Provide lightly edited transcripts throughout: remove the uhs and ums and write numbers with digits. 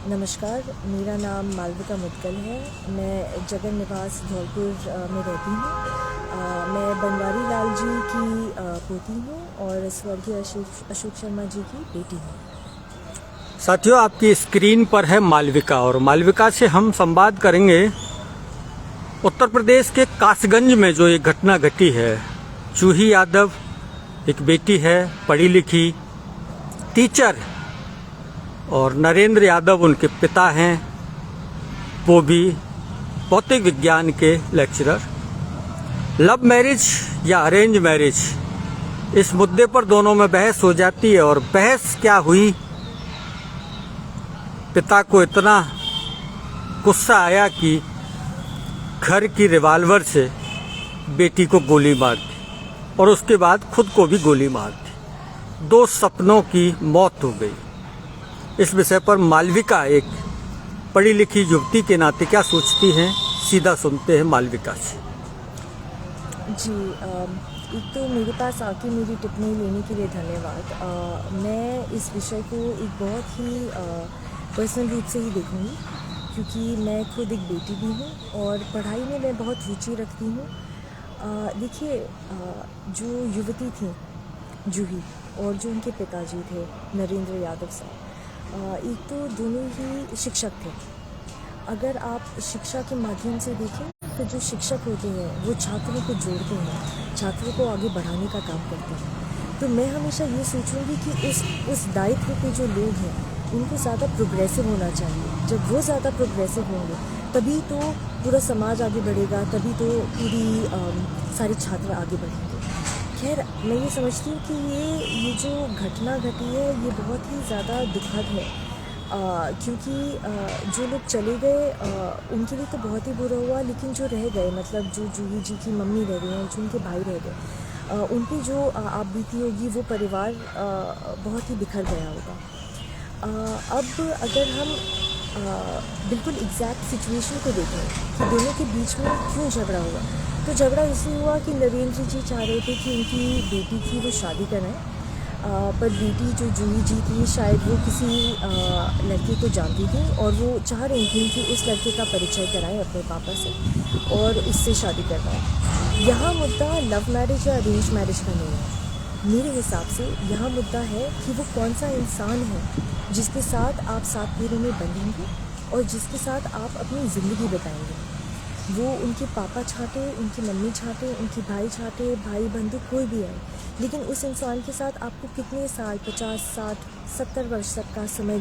नमस्कार, मेरा नाम मालविका मुदगल है। मैं जगन निवास धौलपुर में रहती हूँ। मैं बनवारी लाल जी की पोती हूँ और स्वर्गीय अशोक शर्मा जी की बेटी हूँ। साथियों, आपकी स्क्रीन पर है मालविका और मालविका से हम संवाद करेंगे उत्तर प्रदेश के कासगंज में जो ये घटना घटी है। जूही यादव एक बेटी है, पढ़ी लिखी टीचर, और नरेंद्र यादव उनके पिता हैं, वो भी भौतिक विज्ञान के लेक्चरर। लव मैरिज या अरेंज मैरिज, इस मुद्दे पर दोनों में बहस हो जाती है। और बहस क्या हुई, पिता को इतना गुस्सा आया कि घर की रिवाल्वर से बेटी को गोली मार दी और उसके बाद खुद को भी गोली मार दी। 2 सपनों की मौत हो गई। इस विषय पर मालविका एक पढ़ी लिखी युवती के नाते क्या सोचती हैं, सीधा सुनते हैं मालविका से। जी, एक तो मेरे पास आके मेरी टिप्पणी लेने के लिए धन्यवाद। मैं इस विषय को एक बहुत ही पर्सनल रूप से ही देखूँगी, क्योंकि मैं खुद एक बेटी भी हूँ और पढ़ाई में मैं बहुत रुचि रखती हूँ। देखिए, जो युवती थी जूही और जो उनके पिताजी थे नरेंद्र यादव साहब, एक तो दोनों ही शिक्षक थे। अगर आप शिक्षा के माध्यम से देखें तो जो शिक्षक होते हैं वो छात्रों को जोड़ते हैं, छात्रों को आगे बढ़ाने का काम करते हैं। तो मैं हमेशा ये सोचूंगी कि उस दायित्व पे जो लोग हैं उनको ज़्यादा प्रोग्रेसिव होना चाहिए। जब वो ज़्यादा प्रोग्रेसिव होंगे तभी तो पूरा समाज आगे बढ़ेगा, तभी तो पूरी सारे छात्र आगे बढ़ेंगे। खैर, मैं ये समझती हूँ कि ये जो घटना घटी है ये बहुत ही ज़्यादा दुखद है, क्योंकि जो लोग चले गए उनके लिए तो बहुत ही बुरा हुआ, लेकिन जो रह गए, मतलब जो जूही जी की मम्मी रह गई हैं, जो उनके भाई रह गए, उन पर जो आप बीती होगी, वो परिवार बहुत ही बिखर गया होगा। अब अगर हम बिल्कुल एग्जैक्ट सिचुएशन को देखें कि दोनों के बीच में क्यों झगड़ा हुआ, तो झगड़ा इसलिए हुआ कि नरेंद्र जी चाह रहे थे कि उनकी बेटी की वो शादी कराएं, पर बेटी जो जूही जी थी शायद वो किसी लड़के को जानती थी और वो चाह रही थी कि उस लड़के का परिचय कराएं अपने पापा से और उससे शादी करवाएं। यहाँ मुद्दा लव मैरिज या अरेंज मैरिज का नहीं है। मेरे हिसाब से यहाँ मुद्दा है कि वो कौन सा इंसान है जिसके साथ आप 7 फेरों में बंधेंगे और जिसके साथ आप अपनी ज़िंदगी बिताएंगे। वो उनके पापा चाहते, उनकी मम्मी चाहते, उनके भाई चाहते, भाई बंधु कोई भी है, लेकिन उस इंसान के साथ आपको कितने साल, 50, 60, 70 वर्ष तक का समय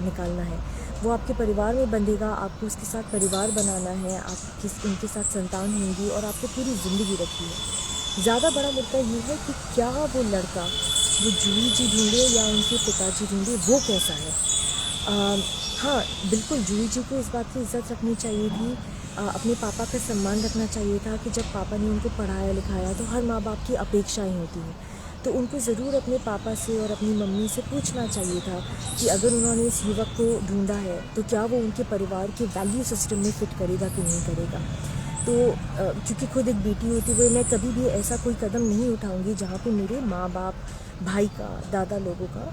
निकालना है। वो आपके परिवार में बंधेगा, आपको उसके साथ परिवार बनाना है, आप उनके साथ संतान होंगी और आपको पूरी ज़िंदगी रखी है। ज़्यादा बड़ा मुद्दा ये है कि क्या वो लड़का वो जूही जी ढूंढे या उनके पिताजी ढूंढे, वो कैसा है। हाँ, बिल्कुल जूही जी को इस बात की इज़्ज़त रखनी चाहिए थी, अपने पापा का सम्मान रखना चाहिए था कि जब पापा ने उनको पढ़ाया लिखाया तो हर माँ बाप की अपेक्षाएं होती हैं, तो उनको ज़रूर अपने पापा से और अपनी मम्मी से पूछना चाहिए था कि अगर उन्होंने इस युवक को ढूंढा है तो क्या वो उनके परिवार के वैल्यू सिस्टम में फिट करेगा कि नहीं करेगा। तो क्योंकि खुद एक बेटी होते हुए मैं कभी भी ऐसा कोई कदम नहीं उठाऊंगी जहाँ पे मेरे माँ बाप, भाई का, दादा लोगों का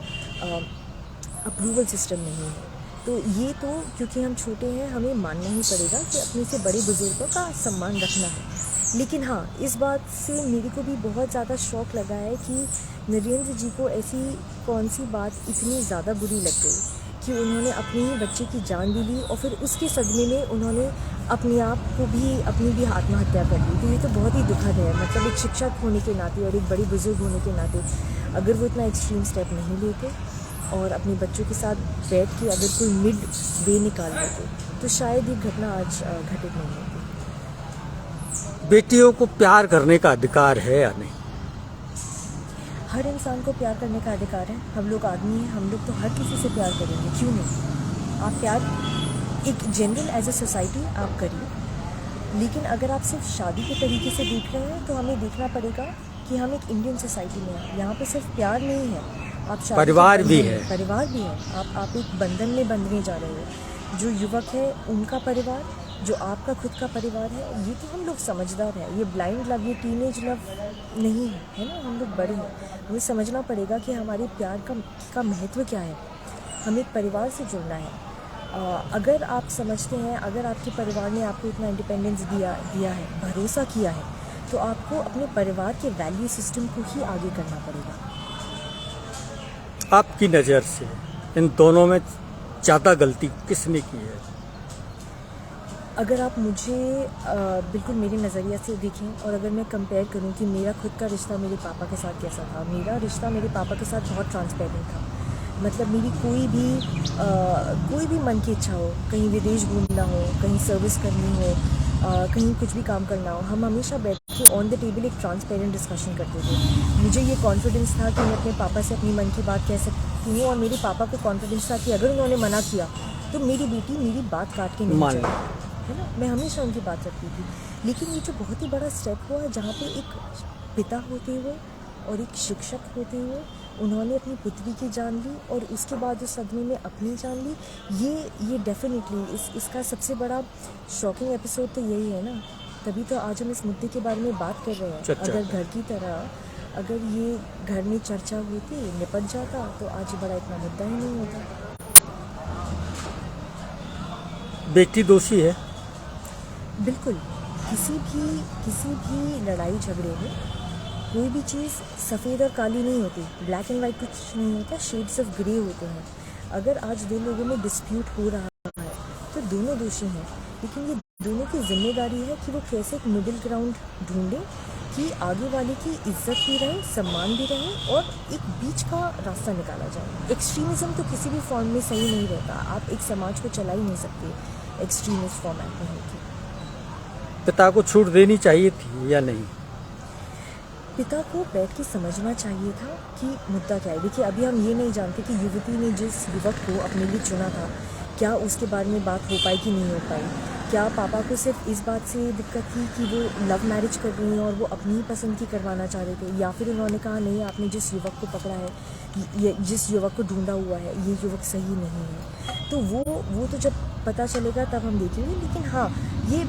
अप्रूवल सिस्टम नहीं है। तो ये तो क्योंकि हम छोटे हैं हमें मानना ही पड़ेगा कि अपने से बड़े बुज़ुर्गों का सम्मान रखना है। लेकिन हाँ, इस बात से मेरे को भी बहुत ज़्यादा शौक़ लगा है कि नरेंद्र जी को ऐसी कौन सी बात इतनी ज़्यादा बुरी लग गई कि उन्होंने अपनी ही बच्चे की जान भी ली और फिर उसके सदमे में उन्होंने अपने आप को भी अपनी भी आत्महत्या कर ली। तो ये तो बहुत ही दुखद है। मतलब एक शिक्षक होने के नाते और एक बड़ी बुज़ुर्ग होने के नाते अगर वो इतना एक्सट्रीम स्टेप नहीं लेते और अपने बच्चों के साथ बैठ के अगर कोई मिड वे निकाल देते तो शायद ये घटना आज घटित नहीं होती। बेटियों को प्यार करने का अधिकार है या नहीं? हर इंसान को प्यार करने का अधिकार है। हम लोग आदमी हैं, हम लोग तो हर किसी से प्यार करेंगे, क्यों नहीं। आप प्यार एक जनरल एज अ सोसाइटी आप करिए, लेकिन अगर आप सिर्फ शादी के तरीके से देख रहे हैं तो हमें देखना पड़ेगा कि हम एक इंडियन सोसाइटी में हैं। यहाँ पे सिर्फ प्यार नहीं है, आप परिवार भी है, परिवार भी है। आप एक बंधन में बंधने जा रहे हो। जो युवक है उनका परिवार, जो आपका खुद का परिवार है, ये तो हम लोग समझदार हैं। ये ब्लाइंड लव, ये टीनेज लव नहीं है ना। हम लोग बड़े हैं, हमें समझना पड़ेगा कि हमारे प्यार का महत्व क्या है। हमें एक परिवार से जुड़ना है। अगर आप समझते हैं, अगर आपके परिवार ने आपको इतना इंडिपेंडेंस दिया है, भरोसा किया है, तो आपको अपने परिवार के वैल्यू सिस्टम को ही आगे करना पड़ेगा। आपकी नज़र से इन दोनों में ज़्यादा गलती किसने की है? अगर आप मुझे बिल्कुल मेरे नज़रिया से देखें और अगर मैं कंपेयर करूं कि मेरा खुद का रिश्ता मेरे पापा के साथ कैसा था, मेरा रिश्ता मेरे पापा के साथ बहुत ट्रांसपेरेंट था। मतलब मेरी कोई भी मन की इच्छा हो, कहीं विदेश घूमना हो, कहीं सर्विस करनी हो, कहीं कुछ भी काम करना हो, हम हमेशा बैठ के ऑन द टेबल एक ट्रांसपेरेंट डिस्कशन करते थे। मुझे ये कॉन्फिडेंस था कि मैं अपने पापा से अपनी मन की बात कह सकती हूँ और मेरे पापा को कॉन्फिडेंस था कि अगर उन्होंने मना किया तो मेरी बेटी मेरी बात काट के नहीं मान चलेगी, है ना। मैं हमेशा उनकी बात रखती थी। लेकिन ये जो बहुत ही बड़ा स्टेप हुआ जहाँ पे एक पिता होते हुए और एक शिक्षक होते हुए उन्होंने अपनी पुत्री की जान ली और उसके बाद उस सदमे में अपनी जान ली, ये डेफिनेटली इसका सबसे बड़ा शॉकिंग एपिसोड तो यही है ना। तभी तो आज हम इस मुद्दे के बारे में बात कर रहे हैं। अगर घर की तरह अगर ये घर में चर्चा होती, निपट जाता, तो आज बड़ा इतना मुद्दा ही नहीं होता। बेटी दोषी है? बिल्कुल। किसी भी लड़ाई झगड़े में कोई भी चीज़ सफ़ेद और काली नहीं होती, ब्लैक एंड वाइट कुछ नहीं होता, शेड्स ऑफ ग्रे होते हैं। अगर आज दो लोगों में डिस्प्यूट हो रहा है तो दोनों दोषी हैं, लेकिन ये दोनों की जिम्मेदारी है कि वो कैसे एक मिडिल ग्राउंड ढूंढें कि आगे वाले की इज्जत भी रहे, सम्मान भी रहे और एक बीच का रास्ता निकाला जाए। एक्सट्रीमिज़म तो किसी भी फॉर्म में सही नहीं रहता। आप एक समाज को चला ही नहीं सकते एक्सट्रीमिस्ट फॉर्मेट में होकर। पिता को छूट देनी चाहिए थी या नहीं? पिता को बैठ के समझना चाहिए था कि मुद्दा क्या है। देखिए, अभी हम ये नहीं जानते कि युवती ने जिस युवक को अपने लिए चुना था, क्या उसके बारे में बात हो पाई कि नहीं हो पाई। क्या पापा को सिर्फ इस बात से दिक्कत थी कि वो लव मैरिज कर रही हैं और वो अपनी ही पसंद की करवाना चाह रहे थे, या फिर उन्होंने कहा नहीं, आपने जिस युवक को पकड़ा है, ये जिस युवक को ढूंढा हुआ है, ये युवक सही नहीं है। तो वो तो जब पता चलेगा तब हम देखेंगे। लेकिन हाँ, ये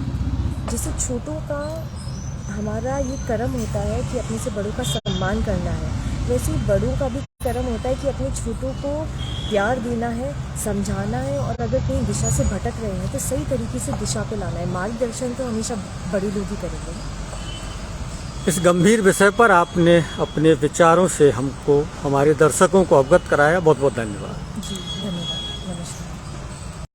जैसे छोटों का हमारा ये कर्म होता है कि अपने से बड़ों का सम्मान करना है, वैसे ही बड़ों का भी कर्म होता है कि अपने छोटों को प्यार देना है, समझाना है और अगर कहीं दिशा से भटक रहे हैं तो सही तरीके से दिशा पे लाना है। मार्गदर्शन तो हमेशा बड़े लोग ही करेंगे। इस गंभीर विषय पर आपने अपने विचारों से हमको, हमारे दर्शकों को अवगत कराया। बहुत बहुत धन्यवाद। जी, धन्यवाद।